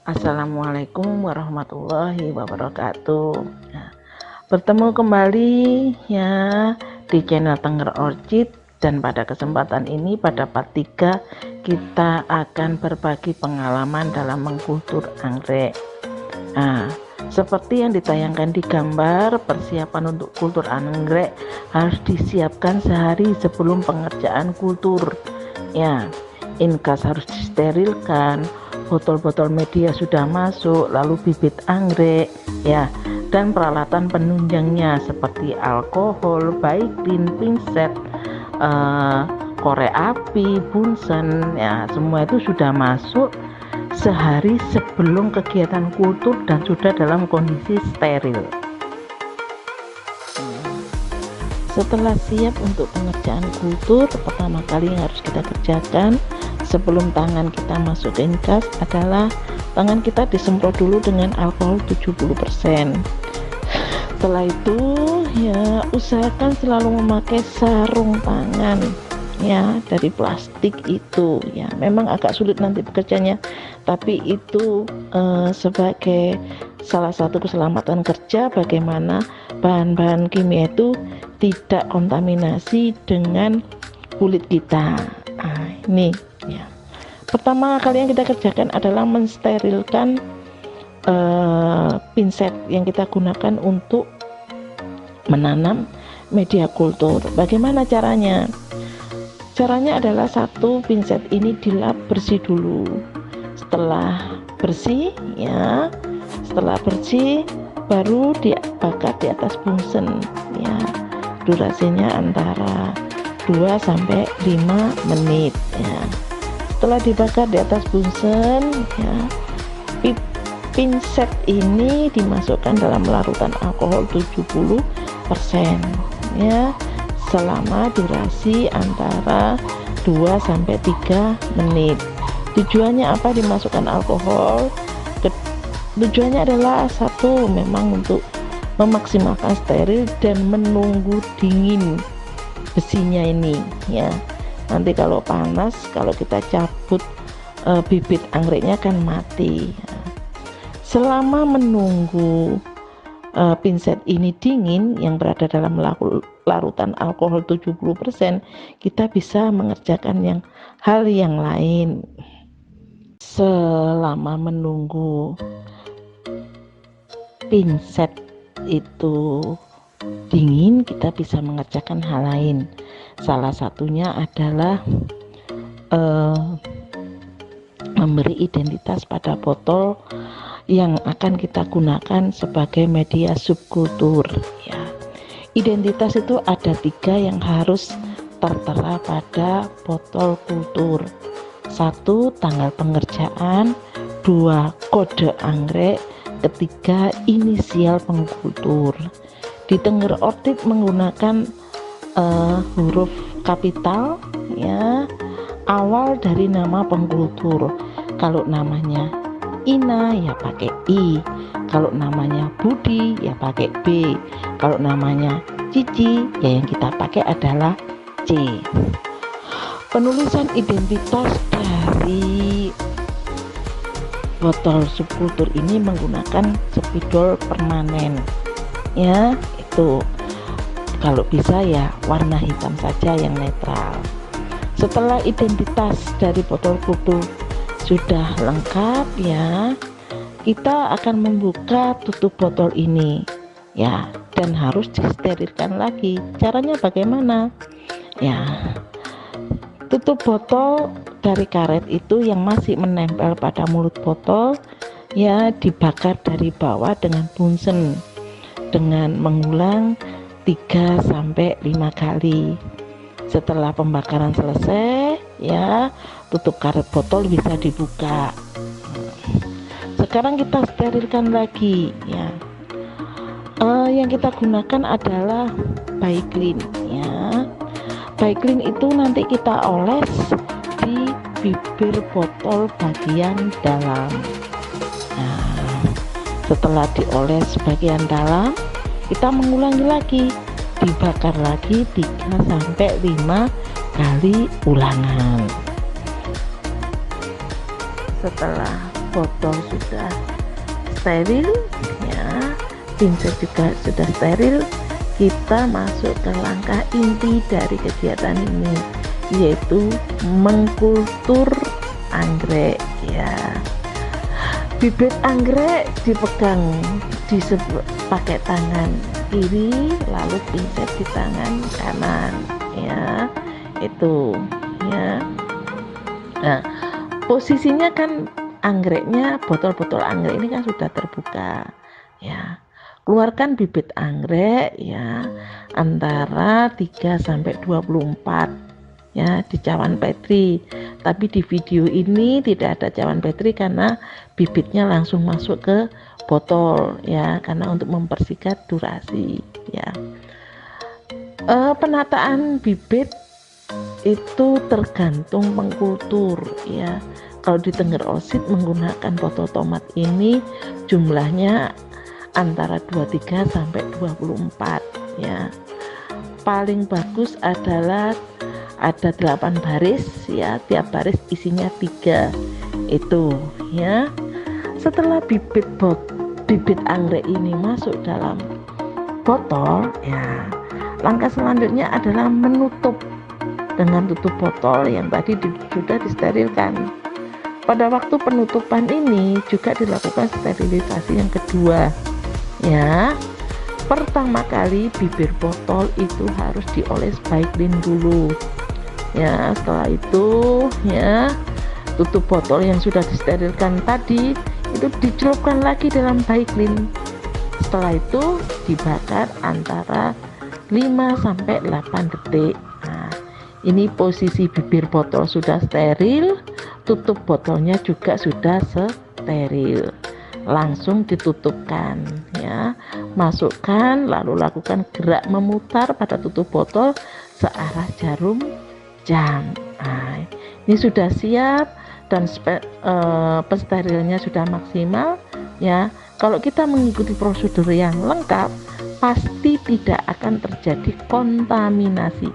Assalamualaikum warahmatullahi wabarakatuh. Nah, bertemu kembali ya di channel Tengger Orchid, dan pada kesempatan ini pada part 3 kita akan berbagi pengalaman dalam mengkultur anggrek. Nah, seperti yang ditayangkan di gambar, persiapan untuk kultur anggrek harus disiapkan sehari sebelum pengerjaan kultur. Ya, inkas harus disterilkan, botol-botol media sudah masuk, lalu bibit anggrek ya, dan peralatan penunjangnya seperti alkohol, baiklin, pinset, korek api, bunsen ya, semua itu sudah masuk sehari sebelum kegiatan kultur dan sudah dalam kondisi steril. Setelah siap untuk pengerjaan kultur, pertama kali yang harus kita kerjakan sebelum tangan kita masuk ke inkas adalah tangan kita disemprot dulu dengan alkohol 70%. Setelah itu ya, usahakan selalu memakai sarung tangan ya, dari plastik itu ya, memang agak sulit nanti bekerjanya, tapi itu sebagai salah satu keselamatan kerja, bagaimana bahan-bahan kimia itu tidak kontaminasi dengan kulit kita. Nah, ini ya, pertama kali yang kita kerjakan adalah mensterilkan pinset yang kita gunakan untuk menanam media kultur. Bagaimana caranya? Caranya adalah satu pinset ini dilap bersih dulu. Setelah bersih ya, setelah bersih baru dibakar di atas bunsen ya. Durasinya antara 2-5 menit ya. Setelah dibakar di atas bunsen ya, pinset ini dimasukkan dalam larutan alkohol 70% ya, selama durasi antara 2-3 menit. Tujuannya apa dimasukkan alkohol? Tujuannya adalah satu, memang untuk memaksimalkan steril dan menunggu dingin besinya ini ya. Nanti kalau panas, kalau kita cabut bibit anggreknya kan mati ya. Selama menunggu pinset ini dingin yang berada dalam larutan alkohol 70%, kita bisa mengerjakan hal yang lain. Selama menunggu pinset itu dingin, kita bisa mengerjakan hal lain. Salah satunya adalah memberi identitas pada botol yang akan kita gunakan sebagai media subkultur ya. Identitas itu ada 3 yang harus tertera pada botol kultur. 1, tanggal pengerjaan. 2, kode anggrek. 3, inisial pengkultur. Di Tengger Orchid menggunakan huruf kapital ya, awal dari nama pengkultur. Kalau namanya Ina ya pakai I, kalau namanya Budi ya pakai B, kalau namanya Cici ya yang kita pakai adalah C. Penulisan identitas dari botol subkultur ini menggunakan spidol permanen ya, itu kalau bisa ya warna hitam saja yang netral. Setelah identitas dari botol kultur sudah lengkap ya, kita akan membuka tutup botol ini ya, dan harus disterilkan lagi. Caranya bagaimana ya? Tutup botol dari karet itu yang masih menempel pada mulut botol ya, dibakar dari bawah dengan bunsen dengan mengulang 3-5 kali. Setelah pembakaran selesai ya, tutup karet botol bisa dibuka. Sekarang kita sterilkan lagi ya. Yang kita gunakan adalah baiklin ya. Baiklin itu nanti kita oles di bibir botol bagian dalam. Nah, setelah dioles bagian dalam, kita mengulangi lagi, dibakar lagi 3-5 kali ulangan. Setelah botol sudah steril ya, pinset juga sudah steril, kita masuk ke langkah inti dari kegiatan ini, yaitu mengkultur anggrek ya. Bibit anggrek dipegang pakai tangan kiri, lalu pinset di tangan kanan ya, itu ya. Nah, posisinya kan anggreknya, botol-botol anggrek ini kan sudah terbuka ya. Keluarkan bibit anggrek ya antara 3 sampai 24 ya di cawan petri. Tapi di video ini tidak ada cawan petri karena bibitnya langsung masuk ke botol ya, karena untuk mempersingkat durasi ya. Penataan bibit itu tergantung pengkultur ya. Kalau di Tengger Orchid menggunakan botol tomat ini jumlahnya antara 23 sampai 24 ya. Paling bagus adalah ada 8 baris ya, tiap baris isinya 3 itu ya. Setelah bibit anggrek ini masuk dalam botol ya, langkah selanjutnya adalah menutup dengan tutup botol yang tadi sudah disterilkan. Pada waktu penutupan ini juga dilakukan sterilisasi yang kedua ya. Pertama kali bibir botol itu harus dioles Baiklin dulu ya. Setelah itu ya, tutup botol yang sudah disterilkan tadi itu dicelupkan lagi dalam Baiklin. Setelah itu dibakar antara 5 sampai 8 detik. Nah, ini posisi bibir botol sudah steril, tutup botolnya juga sudah steril. Langsung ditutupkan ya, masukkan lalu lakukan gerak memutar pada tutup botol searah jarum jam. Nah, ini sudah siap dan pensterilnya sudah maksimal ya. Kalau kita mengikuti prosedur yang lengkap, pasti tidak akan terjadi kontaminasi.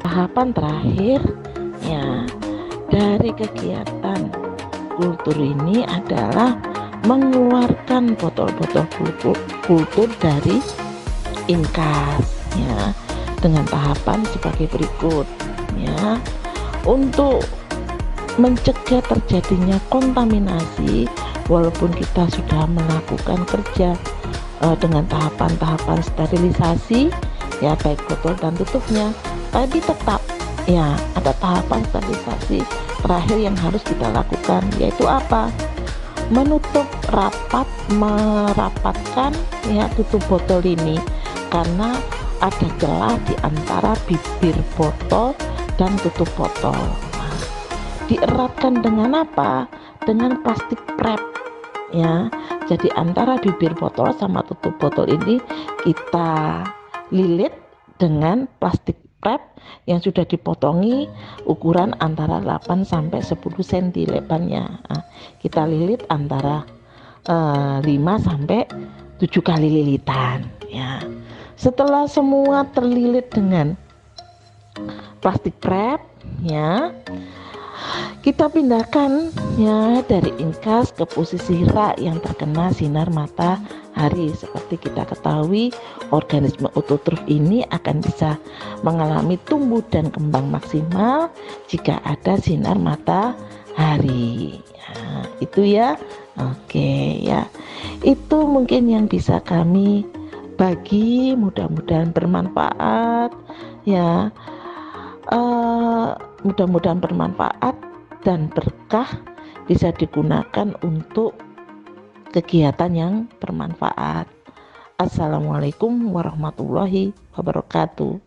Tahapan terakhir ya dari kegiatan kultur ini adalah mengeluarkan botol-botol kultur dari inkas ya, dengan tahapan sebagai berikut ya. Untuk mencegah terjadinya kontaminasi, walaupun kita sudah melakukan kerja dengan tahapan-tahapan sterilisasi ya, baik botol dan tutupnya, tapi tetap ya ada tahapan sterilisasi terakhir yang harus kita lakukan, yaitu apa? Menutup rapat, merapatkan ya tutup botol ini, karena ada celah di antara bibir botol dan tutup botol. Nah, dieratkan dengan apa? Dengan plastik wrap ya. Jadi antara bibir botol sama tutup botol ini kita lilit dengan plastik wrap yang sudah dipotongi ukuran antara 8 sampai 10 cm lebarnya. Nah, kita lilit antara 5 sampai 7 kali lilitan ya. Setelah semua terlilit dengan plastik wrap ya, kita pindahkan ya dari inkas ke posisi rak yang terkena sinar matahari. Seperti kita ketahui, organisme autotrof ini akan bisa mengalami tumbuh dan kembang maksimal jika ada sinar matahari ya, itu ya. Oke ya, itu mungkin yang bisa kami bagi, mudah-mudahan bermanfaat ya. Mudah-mudahan bermanfaat dan berkah, bisa digunakan untuk kegiatan yang bermanfaat. Assalamualaikum warahmatullahi wabarakatuh.